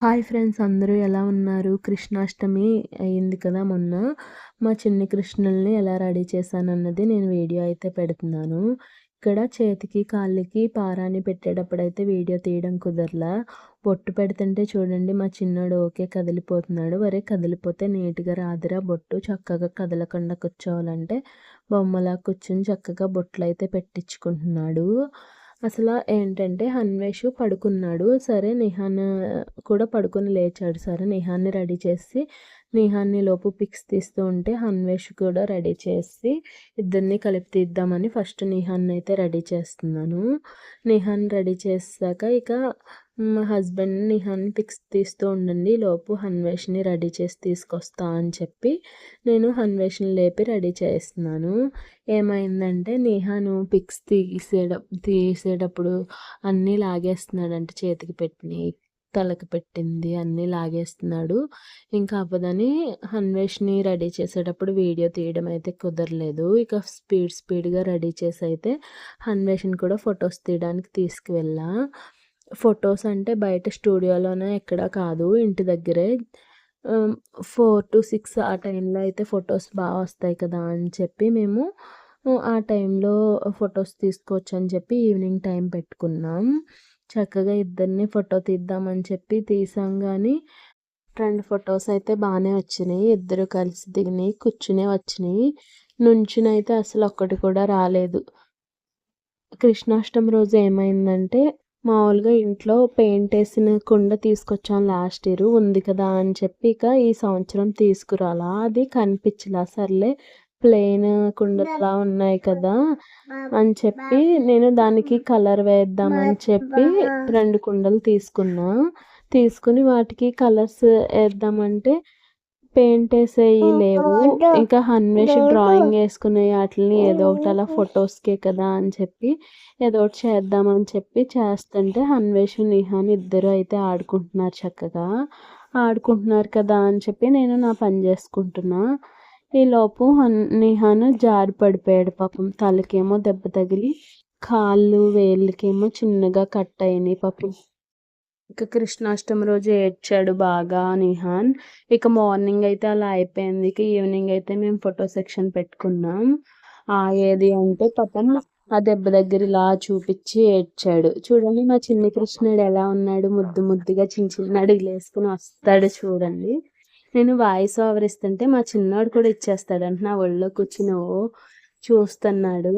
Hi friends, అందరూ ఎలా ఉన్నారు? కృష్ణాష్టమి అయింది కదా మొన్న. మా చిన్ని కృష్ణుల్ని ఎలా రెడీ చేశానన్నది నేను వీడియో అయితే పెడుతున్నాను. ఇక్కడ చేతికి కాళ్ళకి పారాని పెట్టేటప్పుడైతే వీడియో తీయడం కుదరలా. బొట్టు పెడుతుంటే చూడండి, మా చిన్నోడు ఓకే కదిలిపోతున్నాడు. వరే కదిలిపోతే నీట్గా రాదురా బొట్టు, చక్కగా కదలకుండా కూర్చోవాలంటే బొమ్మలా కూర్చుని చక్కగా బొట్లు అయితే పెట్టించుకుంటున్నాడు. అసలు ఏంటంటే హన్వేషు పడుకున్నాడు. సరే నిహాన్ కూడా పడుకొని లేచాడు. సరే నిహాన్ని రెడీ చేసి నిహాన్ని లోపు పిక్స్ తీస్తూ ఉంటే హన్వేష్ కూడా రెడీ చేసి ఇద్దరిని కలిపి తీద్దామని ఫస్ట్ నిహాన్ అయితే రెడీ చేస్తున్నాను. నిహాన్ రెడీ చేశాక ఇక మా హస్బెండ్ నిహాన్ పిక్స్ తీస్తూ ఉండండి, లోపు హన్వేష్ని రెడీ చేసి తీసుకొస్తా అని చెప్పి నేను హన్వేష్ని లేపి రెడీ చేస్తున్నాను. ఏమైందంటే నిహాను పిక్స్ తీసేటప్పుడు అన్నీ లాగేస్తున్నాడంటే చేతికి పెట్టినవి, తలకి పెట్టింది అన్నీ లాగేస్తున్నాడు. ఇంకా అవ్వదని హన్వేష్ని రెడీ చేసేటప్పుడు వీడియో తీయడం అయితే కుదరలేదు. ఇక స్పీడ్గా రెడీ చేసి అయితే హన్వేష్ని కూడా ఫొటోస్ తీయడానికి తీసుకువెళ్ళా. ఫొటోస్ అంటే బయట స్టూడియోలోనే ఎక్కడ కాదు, ఇంటి దగ్గరే 4 to 6 ఆ టైంలో అయితే ఫొటోస్ బాగా వస్తాయి కదా అని చెప్పి మేము ఆ టైంలో ఫొటోస్ తీసుకోవచ్చు అని చెప్పి ఈవినింగ్ టైం పెట్టుకున్నాం. చక్కగా ఇద్దరిని ఫోటో తీద్దామని చెప్పి తీసాం. కానీ 2 ఫొటోస్ అయితే బాగానే వచ్చినాయి. ఇద్దరు కలిసి దిగినాయి, కూర్చునే వచ్చినాయి. నుంచునైతే అసలు ఒక్కటి కూడా రాలేదు. కృష్ణాష్టమి రోజు ఏమైందంటే మామూలుగా ఇంట్లో పెయింట్ వేసిన కుండ తీసుకొచ్చాం లాస్ట్ ఇయర్, ఉంది కదా అని చెప్పి ఇక ఈ సంవత్సరం తీసుకురాలా. అది కనిపించలా. సర్లే ప్లెయిన్ కుండలా ఉన్నాయి కదా అని చెప్పి నేను దానికి కలర్ వేద్దామని చెప్పి 2 కుండలు తీసుకుని వాటికి కలర్స్ వేద్దామంటే పెయింట్ వేసేవి లేవు. ఇంకా హన్వేష్ డ్రాయింగ్ వేసుకునే వాటిని ఏదో ఒకటి అలా ఫొటోస్కే కదా అని చెప్పి ఏదో ఒకటి చేద్దామని చెప్పి చేస్తుంటే హన్వేష్ నిహాన్ ఇద్దరు అయితే ఆడుకుంటున్నారు. చక్కగా ఆడుకుంటున్నారు కదా అని చెప్పి నేను నా పని చేసుకుంటున్నా. ఈలోపు నిహాన్ జారి పడిపోయాడు. పాపం తలకేమో దెబ్బ తగిలి కాళ్ళు వేళ్ళకేమో చిన్నగా కట్ అయినాయి పాపం. ఇక కృష్ణాష్టమి రోజు ఏడ్చాడు బాగా నిహాన్. ఇక మార్నింగ్ అయితే అలా అయిపోయింది. ఇక ఈవినింగ్ అయితే మేము ఫోటో సెక్షన్ పెట్టుకున్నాం. ఏది అంటే పాపం ఆ దెబ్బ దగ్గర ఇలా చూపించి ఏడ్చాడు. చూడండి మా చిన్ని కృష్ణుడు ఎలా ఉన్నాడు, ముద్దుగా చిన్న అడుగులు వేసుకుని వస్తాడు చూడండి. నేను వాయిస్ ఓవర్ ఇస్తుంటే మా చిన్నోడు కూడా ఇచ్చేస్తాడు అంటే నా ఒళ్ళో కూర్చుని చూస్తున్నాడు.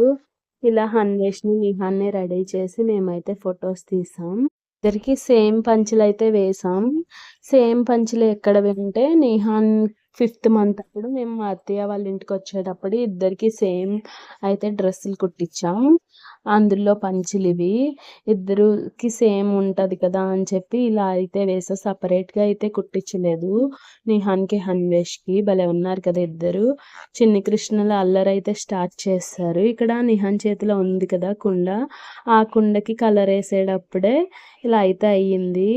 ఇలా హన్వేష్ని నిహాన్ని రెడీ చేసి మేమైతే ఫొటోస్ తీసాం. ఇద్దరికి సేమ్ పంచులు అయితే వేసాం. సేమ్ పంచులు ఎక్కడ వింటే నిహాన్ 5th మంత్ అప్పుడు మేము మా అత్తయ్య వాళ్ళ ఇంటికి వచ్చేటప్పుడు ఇద్దరికి సేమ్ అయితే డ్రెస్సులు కుట్టించాం. అందులో పంచులు ఇవి ఇద్దరికి సేమ్ ఉంటుంది కదా అని చెప్పి ఇలా అయితే వేసా. సపరేట్గా అయితే కుట్టించలేదు. నిహాన్కి హన్వేష్కి భలే ఉన్నారు కదా ఇద్దరు. చిన్ని కృష్ణుల అల్లరి అయితే స్టార్ట్ చేస్తారు. ఇక్కడ నిహాన్ చేతిలో ఉంది కదా కుండ, ఆ కుండకి కలర్ వేసేటప్పుడే ఇలా అయితే అయ్యింది.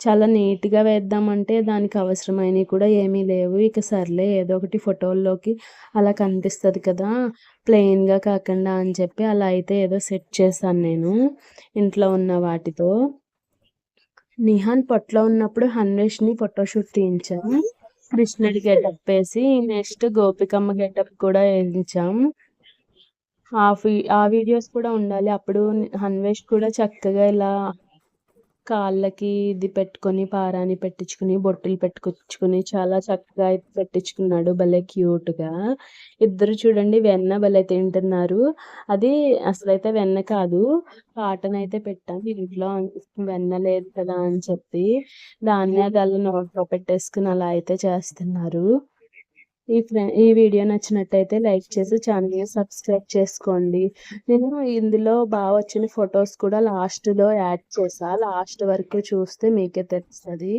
చాలా నీట్గా వేద్దామంటే దానికి అవసరమైనవి కూడా ఏమీ లేవు. ఇక సర్లే ఏదో ఒకటి ఫోటోల్లోకి అలా కనిపిస్తుంది కదా ప్లెయిన్గా కాకుండా అని చెప్పి అలా అయితే ఏదో సెట్ చేశాను నేను ఇంట్లో ఉన్న వాటితో. నిహాన్ పొట్టలో ఉన్నప్పుడు హన్వేష్ని ఫోటోషూట్ తీయించాం. కృష్ణుడి గెటప్ వేసి నెక్స్ట్ గోపికమ్మ గెటప్ కూడా వేయించాం. ఆ వీడియోస్ కూడా ఉండాలి. అప్పుడు హన్వేష్ కూడా చక్కగా ఇలా కాళ్ళకి ఇది పెట్టుకొని పారాని పెట్టించుకుని బొట్టులు పెట్టుకొచ్చుకుని చాలా చక్కగా అయితే పెట్టించుకున్నాడు. భలే క్యూట్గా ఇద్దరు చూడండి. వెన్న భలే తింటున్నారు. అది అసలైతే వెన్న కాదు, కాటన్ అయితే పెట్టాం. ఇంట్లో వెన్న లేదు కదా అని చెప్పి దాన్ని అది అలా నోట్లో పెట్టేసుకుని అలా అయితే చేస్తున్నారు. ఈ వీడియో నచ్చినట్టయితే లైక్ చేసి ఛానల్ని సబ్స్క్రైబ్ చేసుకోండి. నేను ఇందులో బాగా వచ్చిన ఫొటోస్ కూడా లాస్ట్లో యాడ్ చేసా. లాస్ట్ వరకు చూస్తే మీకే తెలుస్తుంది.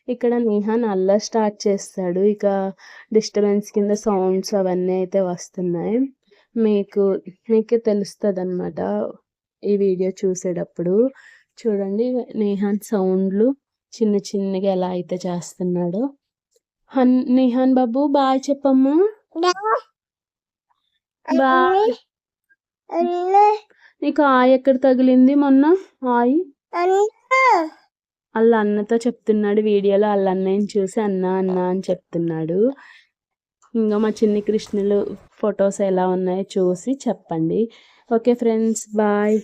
ఇక్కడ నిహాన్ అల్లరి స్టార్ట్ చేస్తాడు. ఇక డిస్టర్బెన్స్ కింద సౌండ్స్ అవన్నీ అయితే వస్తున్నాయి. మీకే తెలుస్తుంది అన్నమాట ఈ వీడియో చూసేటప్పుడు. చూడండి నిహాన్ సౌండ్లు చిన్నగా ఎలా అయితే చేస్తున్నాడో. నిహాన్ బాబు బాయ్ చెప్పమ్మా. బాయ్. నీకు ఆయి ఎక్కడ తగిలింది మొన్న? ఆయి వాళ్ళ అన్నతో చెప్తున్నాడు వీడియోలో, వాళ్ళ అన్నయ్యని చూసి అన్న అన్న అని చెప్తున్నాడు. ఇంకా మా చిన్ని కృష్ణులు ఫొటోస్ ఎలా ఉన్నాయో చూసి చెప్పండి. Okay friends, bye.